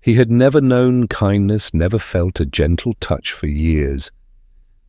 He had never known kindness, never felt a gentle touch for years.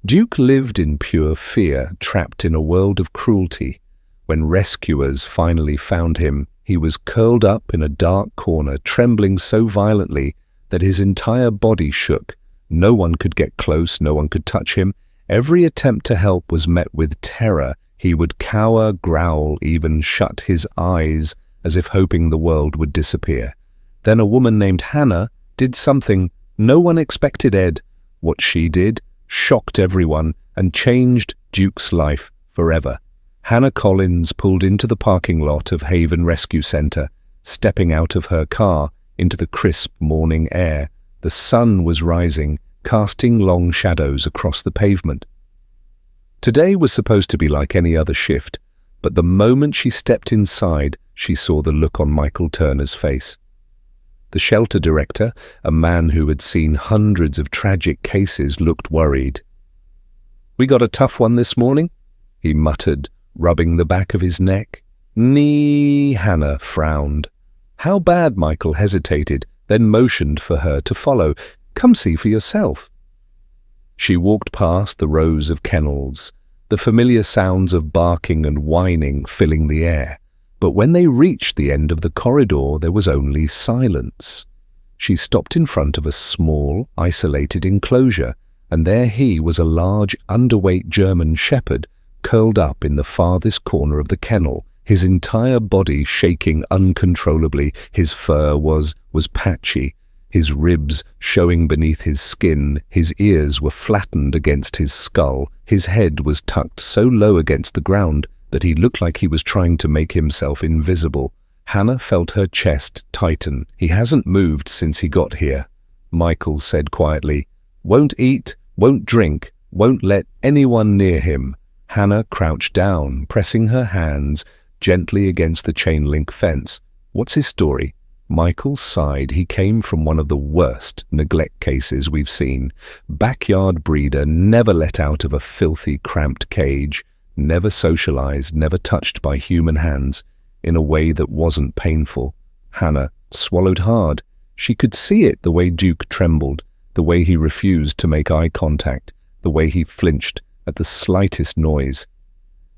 Duke lived in pure fear, trapped in a world of cruelty. When rescuers finally found him, he was curled up in a dark corner, trembling so violently that his entire body shook. No one could get close, no one could touch him. Every attempt to help was met with terror. He would cower, growl, even shut his eyes, as if hoping the world would disappear. Then a woman named Hannah did something no one expected Ed. What she did shocked everyone and changed Duke's life forever. Hannah Collins pulled into the parking lot of Haven Rescue Center, stepping out of her car into the crisp morning air. The sun was rising, casting long shadows across the pavement. Today was supposed to be like any other shift, but the moment she stepped inside, she saw the look on Michael Turner's face. The shelter director, a man who had seen hundreds of tragic cases, looked worried. "We got a tough one this morning," he muttered, rubbing the back of his neck. Hannah frowned. "How bad?" Michael hesitated, then motioned for her to follow. "Come see for yourself." She walked past the rows of kennels, the familiar sounds of barking and whining filling the air. But when they reached the end of the corridor, there was only silence. She stopped in front of a small, isolated enclosure, and there he was, a large, underweight German shepherd, curled up in the farthest corner of the kennel, his entire body shaking uncontrollably. His fur was patchy, his ribs showing beneath his skin, his ears were flattened against his skull, his head was tucked so low against the ground that he looked like he was trying to make himself invisible. Hannah felt her chest tighten. "He hasn't moved since he got here," Michael said quietly. "Won't eat, won't drink, won't let anyone near him." Hannah crouched down, pressing her hands gently against the chain-link fence. "What's his story?" Michael sighed. "He came from one of the worst neglect cases we've seen. Backyard breeder, never let out of a filthy, cramped cage. Never socialized, never touched by human hands, in a way that wasn't painful." Hannah swallowed hard. She could see it, the way Duke trembled, the way he refused to make eye contact, the way he flinched at the slightest noise.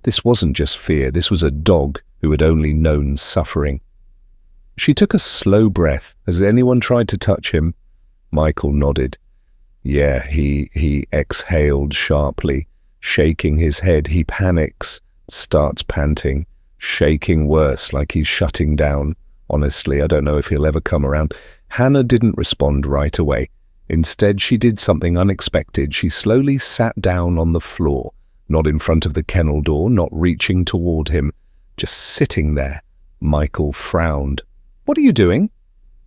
This wasn't just fear, this was a dog who had only known suffering. She took a slow breath. "Has anyone tried to touch him?" Michael nodded. "Yeah," he exhaled sharply. Shaking his head, he panics, starts panting, shaking worse, like he's shutting down. "Honestly, I don't know if he'll ever come around." Hannah didn't respond right away. Instead, she did something unexpected. She slowly sat down on the floor, not in front of the kennel door, not reaching toward him, just sitting there. Michael frowned. "What are you doing?"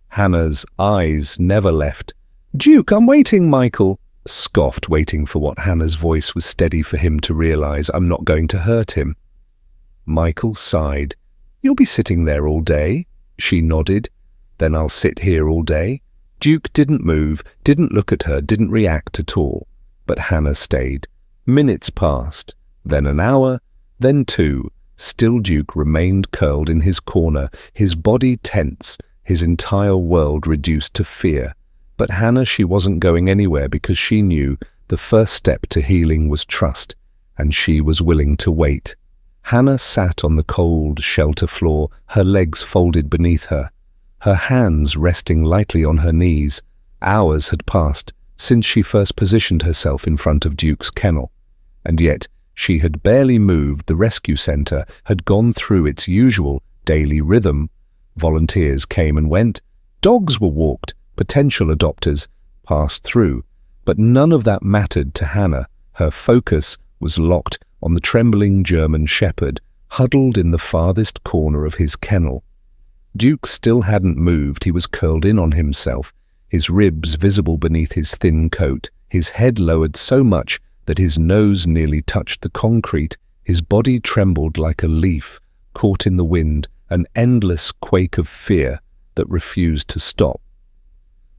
Hannah's eyes never left. "Duke, I'm waiting," Michael scoffed, waiting for what Hannah's voice was steady for him to realize. "I'm not going to hurt him." Michael sighed. "You'll be sitting there all day?" She nodded. "Then I'll sit here all day." Duke didn't move, didn't look at her, didn't react at all. But Hannah stayed. Minutes passed, then an hour, then 2. Still Duke remained curled in his corner, his body tense, his entire world reduced to fear. But Hannah, she wasn't going anywhere, because she knew the first step to healing was trust, and she was willing to wait. Hannah sat on the cold shelter floor, her legs folded beneath her, her hands resting lightly on her knees. Hours had passed since she first positioned herself in front of Duke's kennel, and yet she had barely moved. The rescue center had gone through its usual daily rhythm. Volunteers came and went, dogs were walked, potential adopters passed through, but none of that mattered to Hannah. Her focus was locked on the trembling German shepherd, huddled in the farthest corner of his kennel. Duke still hadn't moved. He was curled in on himself, his ribs visible beneath his thin coat, his head lowered so much that his nose nearly touched the concrete. His body trembled like a leaf caught in the wind, an endless quake of fear that refused to stop.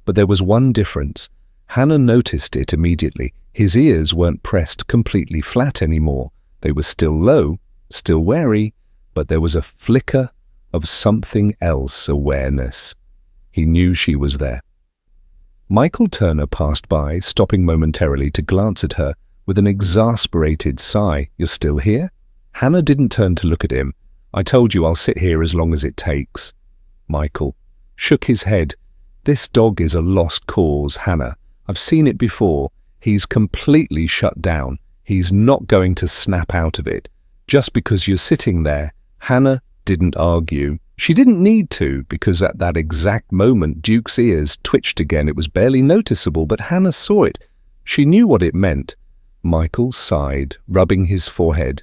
But there was one difference. Hannah noticed it immediately. His ears weren't pressed completely flat anymore. They were still low, still wary, but there was a flicker of something else, awareness. He knew she was there. Michael Turner passed by, stopping momentarily to glance at her with an exasperated sigh. "You're still here?" Hannah didn't turn to look at him. "I told you I'll sit here as long as it takes." Michael shook his head. "This dog is a lost cause, Hannah. I've seen it before. He's completely shut down. He's not going to snap out of it. Just because you're sitting there." Hannah didn't argue. She didn't need to, because at that exact moment Duke's ears twitched again. It was barely noticeable, but Hannah saw it. She knew what it meant. Michael sighed, rubbing his forehead.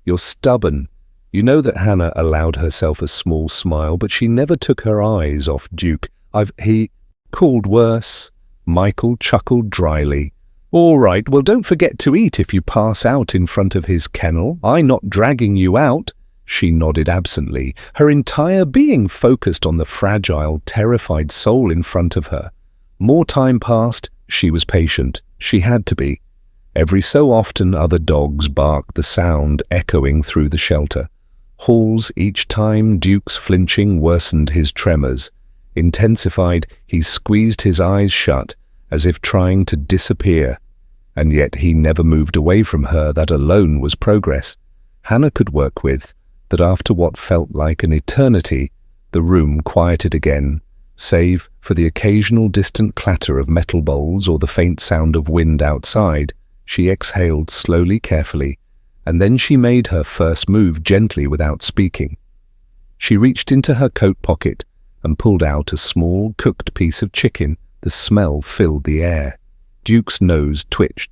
"You're stubborn." You know that Hannah allowed herself a small smile, but she never took her eyes off Duke. He called worse." Michael chuckled dryly. "All right, well, don't forget to eat if you pass out in front of his kennel. I'm not dragging you out." She nodded absently, her entire being focused on the fragile, terrified soul in front of her. More time passed. She was patient. She had to be. Every so often other dogs barked, the sound echoing through the shelter. Hauls each time Duke's flinching worsened his tremors. Intensified, he squeezed his eyes shut, as if trying to disappear. And yet he never moved away from her. That alone was progress. Hannah could work with. That after what felt like an eternity, the room quieted again, save for the occasional distant clatter of metal bowls or the faint sound of wind outside. She exhaled slowly, carefully, and then she made her first move gently without speaking. She reached into her coat pocket and pulled out a small, cooked piece of chicken. The smell filled the air. Duke's nose twitched.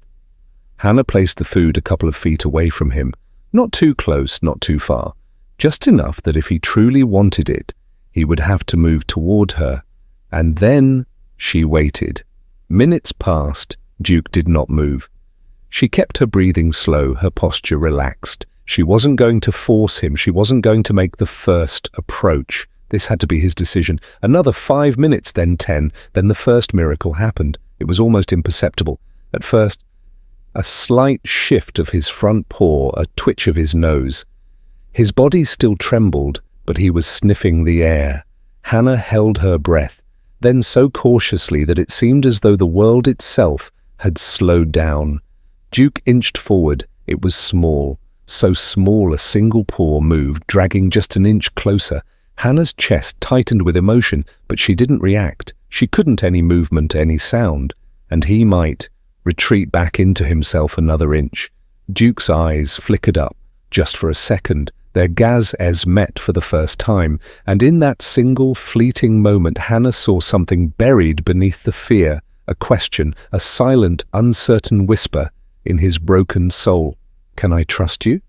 Hannah placed the food a couple of feet away from him, not too close, not too far. Just enough that if he truly wanted it, he would have to move toward her. And then she waited. Minutes passed. Duke did not move. She kept her breathing slow, her posture relaxed. She wasn't going to force him. She wasn't going to make the first approach. This had to be his decision. Another 5 minutes, then 10. Then the first miracle happened. It was almost imperceptible. At first, a slight shift of his front paw, a twitch of his nose. His body still trembled, but he was sniffing the air. Hannah held her breath, then so cautiously that it seemed as though the world itself had slowed down. Duke inched forward. It was small, so small a single paw moved, dragging just an inch closer. Hannah's chest tightened with emotion, but she didn't react. She couldn't. Any movement, any sound, and he might retreat back into himself another inch. Duke's eyes flickered up, just for a second. Their gazes met for the first time, and in that single fleeting moment Hannah saw something buried beneath the fear, a question, a silent, uncertain whisper in his broken soul. "Can I trust you?"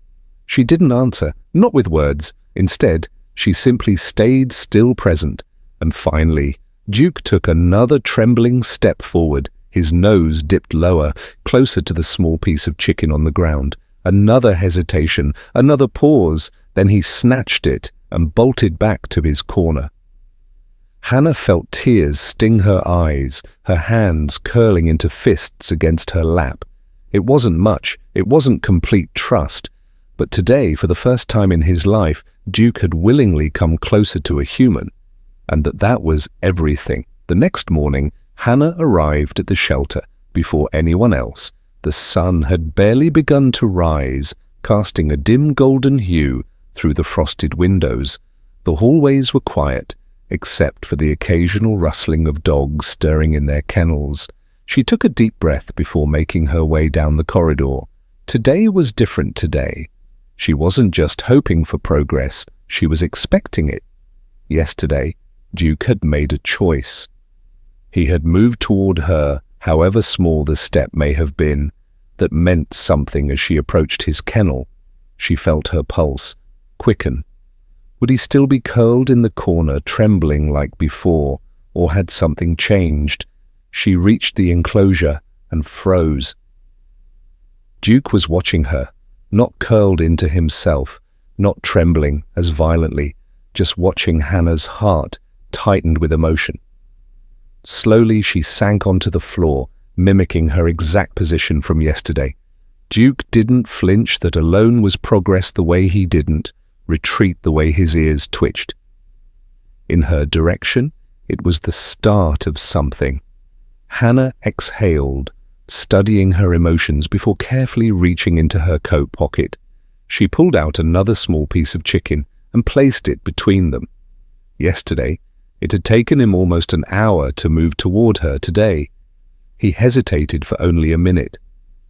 She didn't answer, not with words. Instead, she simply stayed still present. And finally, Duke took another trembling step forward. His nose dipped lower, closer to the small piece of chicken on the ground. Another hesitation, another pause, then he snatched it and bolted back to his corner. Hannah felt tears sting her eyes, her hands curling into fists against her lap. It wasn't much, it wasn't complete trust, but today, for the first time in his life, Duke had willingly come closer to a human, and that was everything. The next morning, Hannah arrived at the shelter before anyone else. The sun had barely begun to rise, casting a dim golden hue through the frosted windows. The hallways were quiet, except for the occasional rustling of dogs stirring in their kennels. She took a deep breath before making her way down the corridor. Today was different today. She wasn't just hoping for progress, she was expecting it. Yesterday, Duke had made a choice. He had moved toward her, however small the step may have been, that meant something as she approached his kennel. She felt her pulse quicken. Would he still be curled in the corner, trembling like before, or had something changed? She reached the enclosure and froze. Duke was watching her, not curled into himself, not trembling as violently, just watching. Hannah's heart tightened with emotion. Slowly she sank onto the floor, mimicking her exact position from yesterday. Duke didn't flinch. That alone was progress. The way he didn't retreat, the way his ears twitched. In her direction, it was the start of something. Hannah exhaled, studying her emotions before carefully reaching into her coat pocket. She pulled out another small piece of chicken and placed it between them. Yesterday, it had taken him almost an hour to move toward her today. He hesitated for only a minute.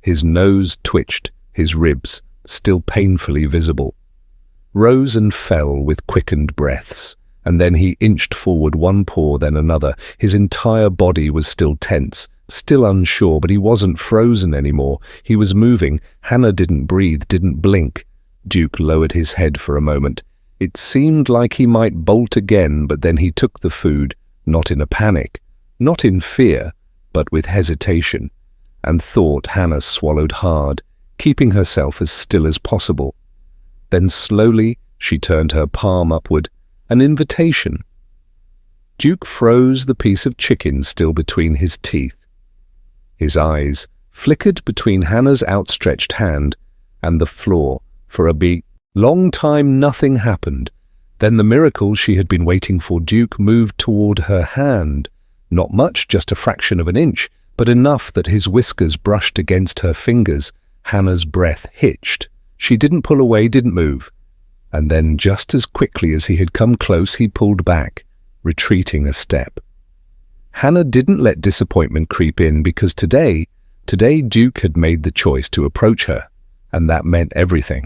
His nose twitched, his ribs still painfully visible. Rose and fell with quickened breaths, and then he inched forward one paw, then another. His entire body was still tense, still unsure, but he wasn't frozen anymore. He was moving. Hannah didn't breathe, didn't blink. Duke lowered his head for a moment. It seemed like he might bolt again, but then he took the food, not in a panic, not in fear, but with hesitation, and thought Hannah swallowed hard, keeping herself as still as possible. Then slowly she turned her palm upward, an invitation. Duke froze the piece of chicken still between his teeth. His eyes flickered between Hannah's outstretched hand and the floor for a long time. Nothing happened. Then the miracle she had been waiting for. Duke moved toward her hand. Not much, just a fraction of an inch, but enough that his whiskers brushed against her fingers. Hannah's breath hitched. She didn't pull away, didn't move. And then, just as quickly as he had come close, he pulled back, retreating a step. Hannah didn't let disappointment creep in, because today Duke had made the choice to approach her, and that meant everything.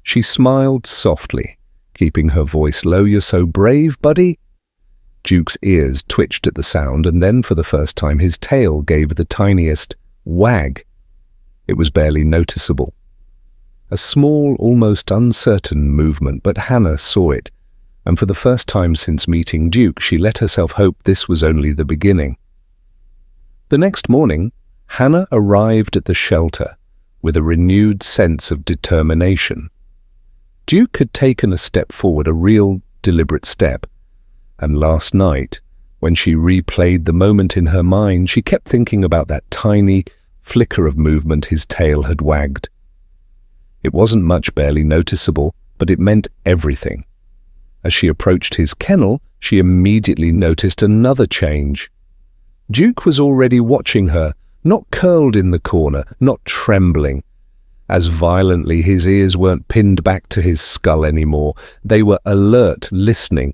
She smiled softly, keeping her voice low. "You're so brave, buddy." Duke's ears twitched at the sound, and then for the first time his tail gave the tiniest wag. It was barely noticeable. A small, almost uncertain movement, but Hannah saw it, and for the first time since meeting Duke, she let herself hope this was only the beginning. The next morning, Hannah arrived at the shelter with a renewed sense of determination. Duke had taken a step forward, a real, deliberate step, and last night, when she replayed the moment in her mind, she kept thinking about that tiny flicker of movement his tail had wagged. It wasn't much, barely noticeable, but it meant everything. As she approached his kennel, she immediately noticed another change. Duke was already watching her, not curled in the corner, not trembling. As violently, his ears weren't pinned back to his skull anymore. They were alert, listening.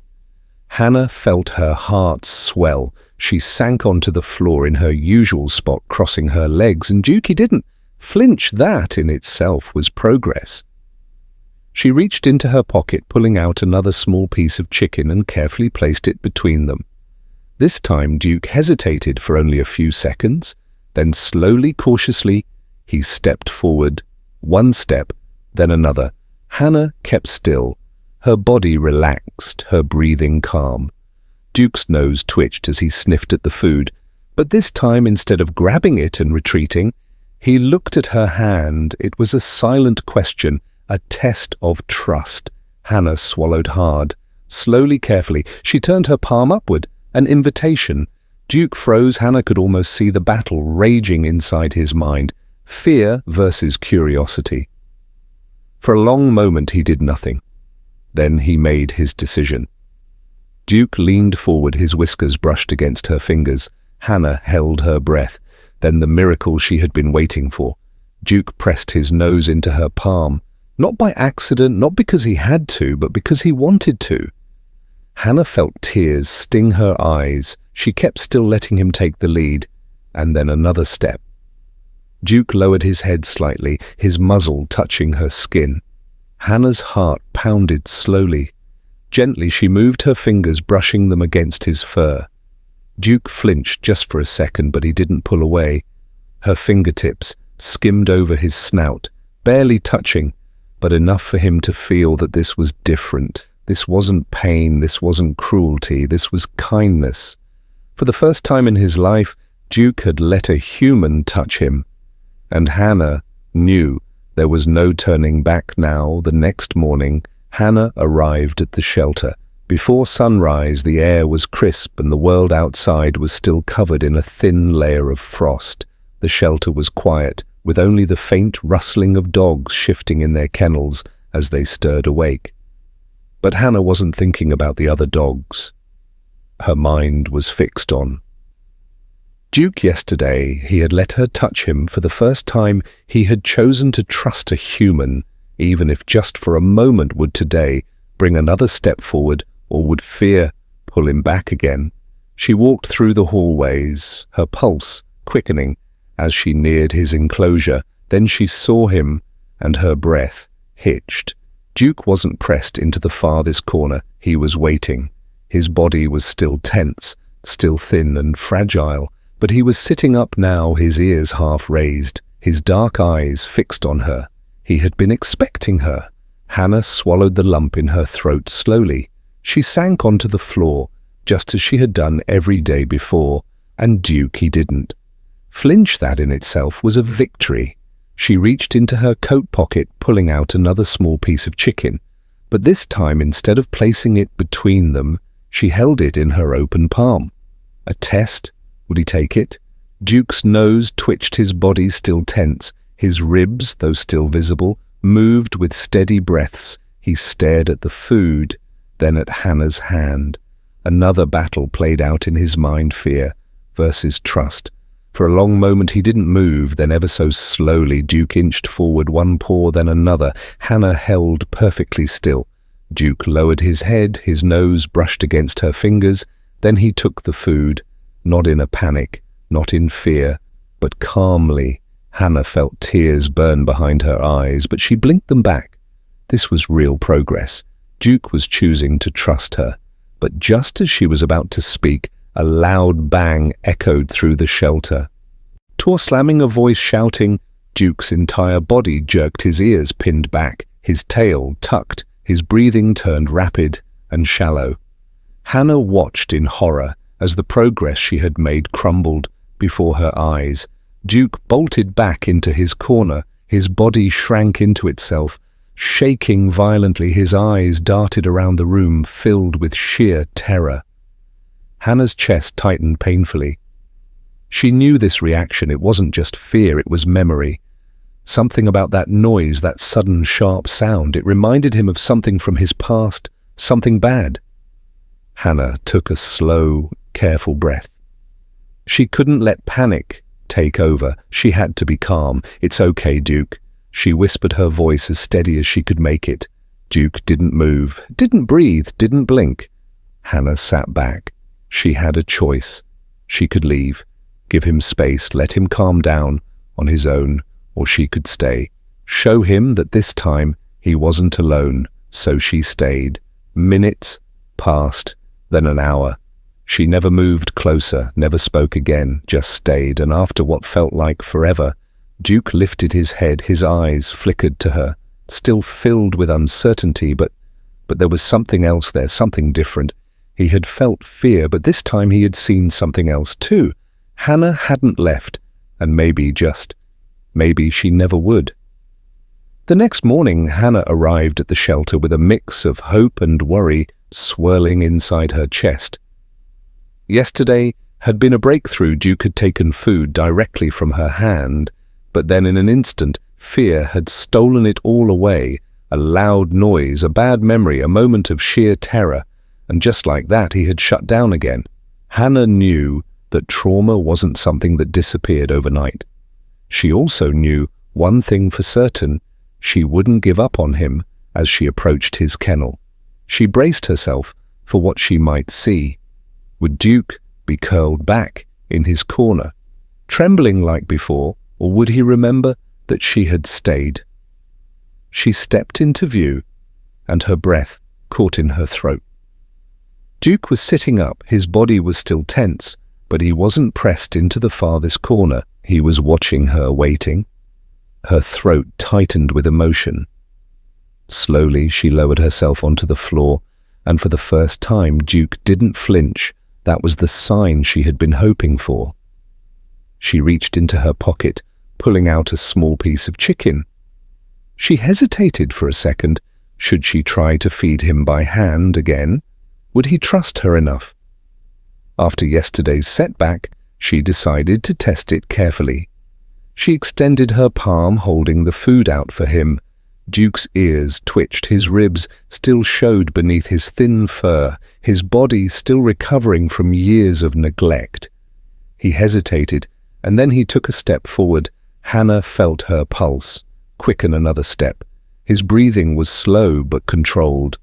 Hannah felt her heart swell. She sank onto the floor in her usual spot, crossing her legs, and Duke didn't flinch. That in itself was progress. She reached into her pocket, pulling out another small piece of chicken, and carefully placed it between them. This time Duke hesitated for only a few seconds, then slowly, cautiously, he stepped forward. One step, then another. Hannah kept still, her body relaxed, her breathing calm. Duke's nose twitched as he sniffed at the food, but this time, instead of grabbing it and retreating, he looked at her hand. It was a silent question, a test of trust. Hannah swallowed hard. Slowly, carefully, she turned her palm upward, an invitation. Duke froze. Hannah could almost see the battle raging inside his mind. Fear versus curiosity. For a long moment he did nothing. Then he made his decision. Duke leaned forward, his whiskers brushed against her fingers. Hannah held her breath. Then the miracle she had been waiting for. Duke pressed his nose into her palm, not by accident, not because he had to, but because he wanted to. Hannah felt tears sting her eyes. She kept still, letting him take the lead, and then another step. Duke lowered his head slightly, his muzzle touching her skin. Hannah's heart pounded slowly. Gently she moved her fingers, brushing them against his fur. Duke flinched just for a second, but he didn't pull away. Her fingertips skimmed over his snout, barely touching, but enough for him to feel that this was different. This wasn't pain, this wasn't cruelty, this was kindness. For the first time in his life, Duke had let a human touch him. And Hannah knew there was no turning back now. The next morning, Hannah arrived at the shelter. Before sunrise, the air was crisp and the world outside was still covered in a thin layer of frost. The shelter was quiet, with only the faint rustling of dogs shifting in their kennels as they stirred awake. But Hannah wasn't thinking about the other dogs. Her mind was fixed on Duke yesterday, he had let her touch him. For the first time, he had chosen to trust a human, even if just for a moment. Would today bring another step forward, or would fear pull him back again? She walked through the hallways, her pulse quickening as she neared his enclosure. Then she saw him, and her breath hitched. Duke wasn't pressed into the farthest corner. He was waiting. His body was still tense, still thin and fragile, but he was sitting up now, his ears half raised, his dark eyes fixed on her. He had been expecting her. Hannah swallowed the lump in her throat slowly. She sank onto the floor, just as she had done every day before, and Duke, he didn't flinch. That in itself was a victory. She reached into her coat pocket, pulling out another small piece of chicken, but this time, instead of placing it between them, she held it in her open palm. A test? Would he take it? Duke's nose twitched, his body still tense. His ribs, though still visible, moved with steady breaths. He stared at the food, then at Hannah's hand. Another battle played out in his mind, fear versus trust. For a long moment he didn't move, then ever so slowly Duke inched forward, one paw, then another. Hannah held perfectly still. Duke lowered his head, his nose brushed against her fingers. Then he took the food, not in a panic, not in fear, but calmly. Hannah felt tears burn behind her eyes, but she blinked them back. This was real progress. Duke was choosing to trust her. But just as she was about to speak, a loud bang echoed through the shelter. Door slamming, a voice shouting. Duke's entire body jerked, his ears pinned back, his tail tucked, his breathing turned rapid and shallow. Hannah watched in horror as the progress she had made crumbled before her eyes. Duke bolted back into his corner, his body shrank into itself, shaking violently. His eyes darted around the room, filled with sheer terror. Hannah's chest tightened painfully. She knew this reaction. It wasn't just fear, it was memory. Something about that noise, that sudden sharp sound, it reminded him of something from his past, something bad. Hannah took a slow, careful breath. She couldn't let panic take over. She had to be calm. "It's okay, Duke," she whispered, her voice as steady as she could make it. Duke didn't move, didn't breathe, didn't blink. Hannah sat back. She had a choice. She could leave, give him space, let him calm down on his own, or she could stay. Show him that this time he wasn't alone. So she stayed. Minutes passed, then an hour. She never moved closer, never spoke again, just stayed, and after what felt like forever, Duke lifted his head, his eyes flickered to her, still filled with uncertainty, but there was something else there, something different. He had felt fear, but this time he had seen something else too. Hannah hadn't left, and maybe she never would. The next morning, Hannah arrived at the shelter with a mix of hope and worry swirling inside her chest. Yesterday had been a breakthrough. Duke had taken food directly from her hand, but then in an instant, fear had stolen it all away. A loud noise, a bad memory, a moment of sheer terror. And just like that, he had shut down again. Hannah knew that trauma wasn't something that disappeared overnight. She also knew one thing for certain: she wouldn't give up on him as she approached his kennel. She braced herself for what she might see. Would Duke be curled back in his corner, trembling like before, or would he remember that she had stayed? She stepped into view, and her breath caught in her throat. Duke was sitting up, his body was still tense, but he wasn't pressed into the farthest corner. He was watching her, waiting. Her throat tightened with emotion. Slowly she lowered herself onto the floor, and for the first time Duke didn't flinch. That was the sign she had been hoping for. She reached into her pocket, pulling out a small piece of chicken. She hesitated for a second. Should she try to feed him by hand again? Would he trust her enough? After yesterday's setback, she decided to test it carefully. She extended her palm, holding the food out for him. Duke's ears twitched, his ribs still showed beneath his thin fur, his body still recovering from years of neglect. He hesitated, and then he took a step forward. Hannah felt her pulse quicken another step. His breathing was slow but controlled.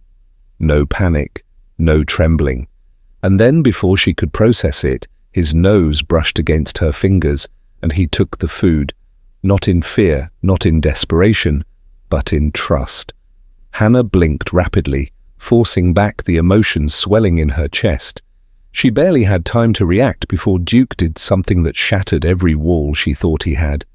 No panic, no trembling. And then, before she could process it, his nose brushed against her fingers, and he took the food, not in fear, not in desperation, but in trust. Hannah blinked rapidly, forcing back the emotions swelling in her chest. She barely had time to react before Duke did something that shattered every wall she thought he had.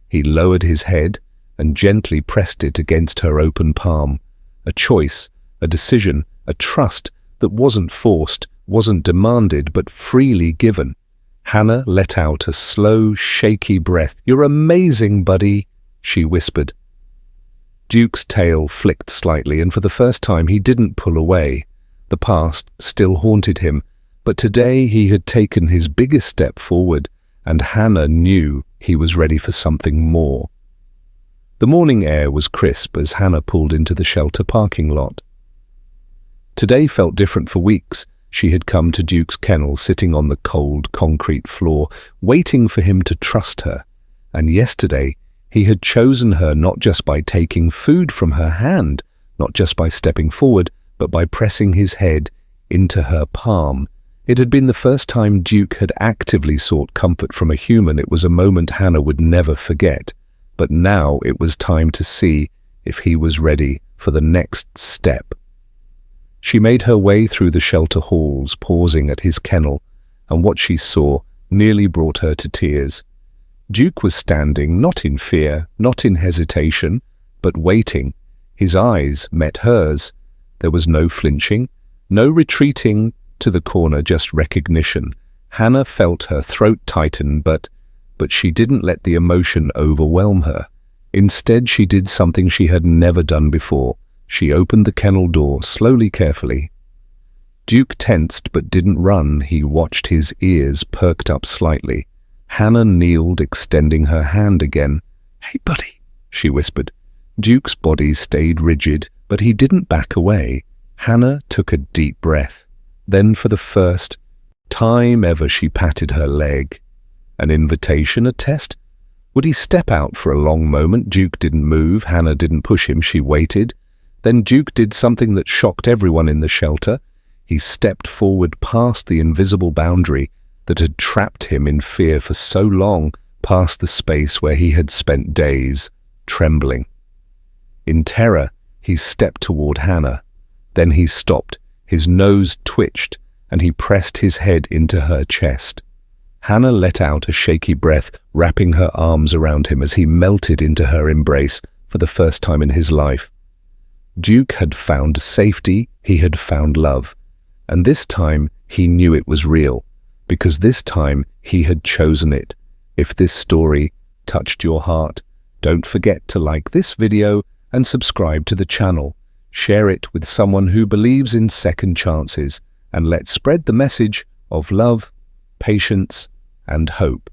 He lowered his head and gently pressed it against her open palm. A choice, a decision, a trust that wasn't forced, wasn't demanded, but freely given. Hannah let out a slow, shaky breath. "You're amazing, buddy," she whispered. Duke's tail flicked slightly, and for the first time he didn't pull away. The past still haunted him, but today he had taken his biggest step forward, and Hannah knew he was ready for something more. The morning air was crisp as Hannah pulled into the shelter parking lot. Today felt different for weeks. She had come to Duke's kennel, sitting on the cold concrete floor, waiting for him to trust her. And yesterday, he had chosen her not just by taking food from her hand, not just by stepping forward, but by pressing his head into her palm. It had been the first time Duke had actively sought comfort from a human. It was a moment Hannah would never forget. But now it was time to see if he was ready for the next step. She made her way through the shelter halls, pausing at his kennel, and what she saw nearly brought her to tears. Duke was standing, not in fear, not in hesitation, but waiting. His eyes met hers. There was no flinching, no retreating to the corner, just recognition. Hannah felt her throat tighten, but she didn't let the emotion overwhelm her. Instead, she did something she had never done before. She opened the kennel door slowly, carefully. Duke tensed but didn't run. He watched, his ears perked up slightly. Hannah kneeled, extending her hand again. "Hey, buddy," she whispered. Duke's body stayed rigid, but he didn't back away. Hannah took a deep breath. Then, for the first time ever, she patted her leg. An invitation, a test? Would he step out for a long moment? Duke didn't move. Hannah didn't push him. She waited. Then Duke did something that shocked everyone in the shelter. He stepped forward past the invisible boundary that had trapped him in fear for so long, past the space where he had spent days, trembling. In terror, he stepped toward Hannah. Then he stopped. His nose twitched, and he pressed his head into her chest. Hannah let out a shaky breath, wrapping her arms around him as he melted into her embrace for the first time in his life. Duke had found safety, he had found love. And this time he knew it was real, because this time he had chosen it. If this story touched your heart, don't forget to like this video and subscribe to the channel. Share it with someone who believes in second chances, and let's spread the message of love, patience, and hope.